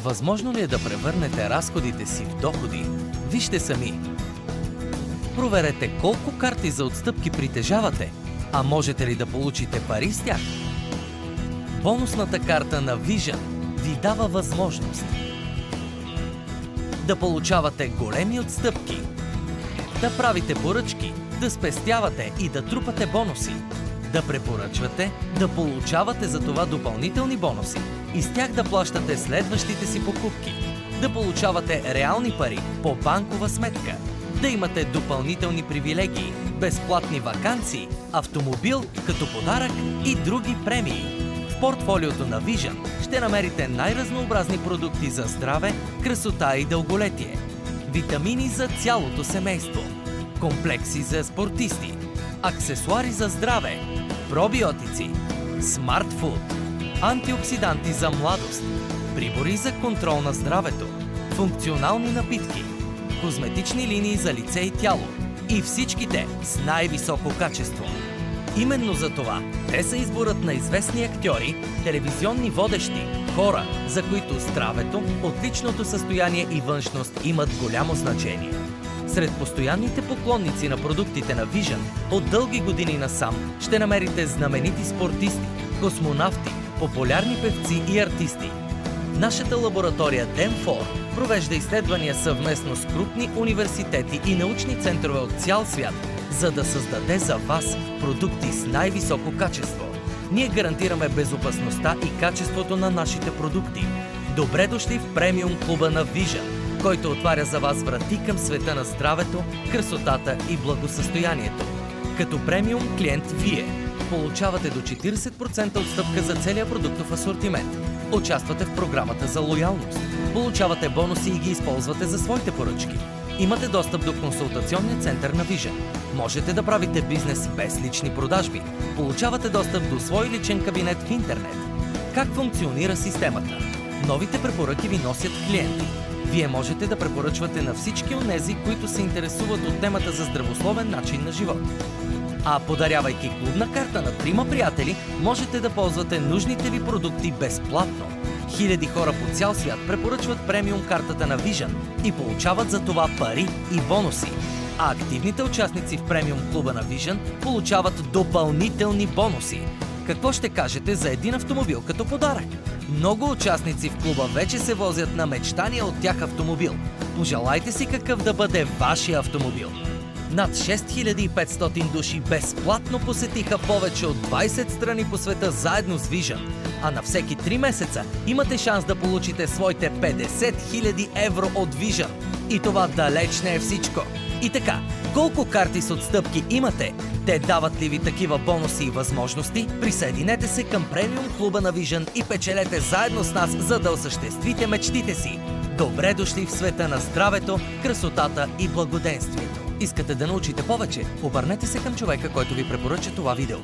Възможно ли е да превърнете разходите си в доходи? Вижте сами. Проверете колко карти за отстъпки притежавате, а можете ли да получите пари с тях? Бонусната карта на Vision ви дава възможност да получавате големи отстъпки, да правите поръчки, да спестявате и да трупате бонуси, да препоръчвате, да получавате за това допълнителни бонуси и с тях да плащате следващите си покупки, да получавате реални пари по банкова сметка, да имате допълнителни привилегии, безплатни ваканции, автомобил като подарък и други премии. В портфолиото на Vision ще намерите най-разнообразни продукти за здраве, красота и дълголетие, витамини за цялото семейство, комплекси за спортисти, аксесуари за здраве, пробиотици, смартфуд, антиоксиданти за младост, прибори за контрол на здравето, функционални напитки, козметични линии за лице и тяло и всичките с най-високо качество. Именно за това те са изборът на известни актьори, телевизионни водещи, хора, за които здравето, отличното състояние и външност имат голямо значение. Сред постоянните поклонници на продуктите на Vision от дълги години насам ще намерите знаменити спортисти, космонавти, популярни певци и артисти. Нашата лаборатория DEM4 провежда изследвания съвместно с крупни университети и научни центрове от цял свят, за да създаде за вас продукти с най-високо качество. Ние гарантираме безопасността и качеството на нашите продукти. Добре дошли в премиум клуба на Vision, който отваря за вас врати към света на здравето, красотата и благосъстоянието. Като премиум клиент вие получавате до 40% отстъпка за целия продуктов асортимент. Участвате в програмата за лоялност. Получавате бонуси и ги използвате за своите поръчки. Имате достъп до консултационния център на Vision. Можете да правите бизнес без лични продажби. Получавате достъп до свой личен кабинет в интернет. Как функционира системата? Новите препоръки ви носят клиенти. Вие можете да препоръчвате на всички онези, които се интересуват от темата за здравословен начин на живот. А подарявайки клубна карта на 3 приятели, можете да ползвате нужните ви продукти безплатно. Хиляди хора по цял свят препоръчват премиум картата на Vision и получават за това пари и бонуси. А активните участници в премиум клуба на Vision получават допълнителни бонуси. Какво ще кажете за един автомобил като подарък? Много участници в клуба вече се возят на мечтания от тях автомобил. Пожелайте си какъв да бъде вашия автомобил. Над 6500 души безплатно посетиха повече от 20 страни по света заедно с Vision, а на всеки 3 месеца имате шанс да получите своите 50 000 евро от Vision. И това далеч не е всичко. И така, колко карти с отстъпки имате? Те дават ли ви такива бонуси и възможности? Присъединете се към премиум клуба на Vision и печелете заедно с нас, за да осъществите мечтите си. Добре дошли в света на здравето, красотата и благоденствието. Искате да научите повече? Обърнете се към човека, който ви препоръча това видео.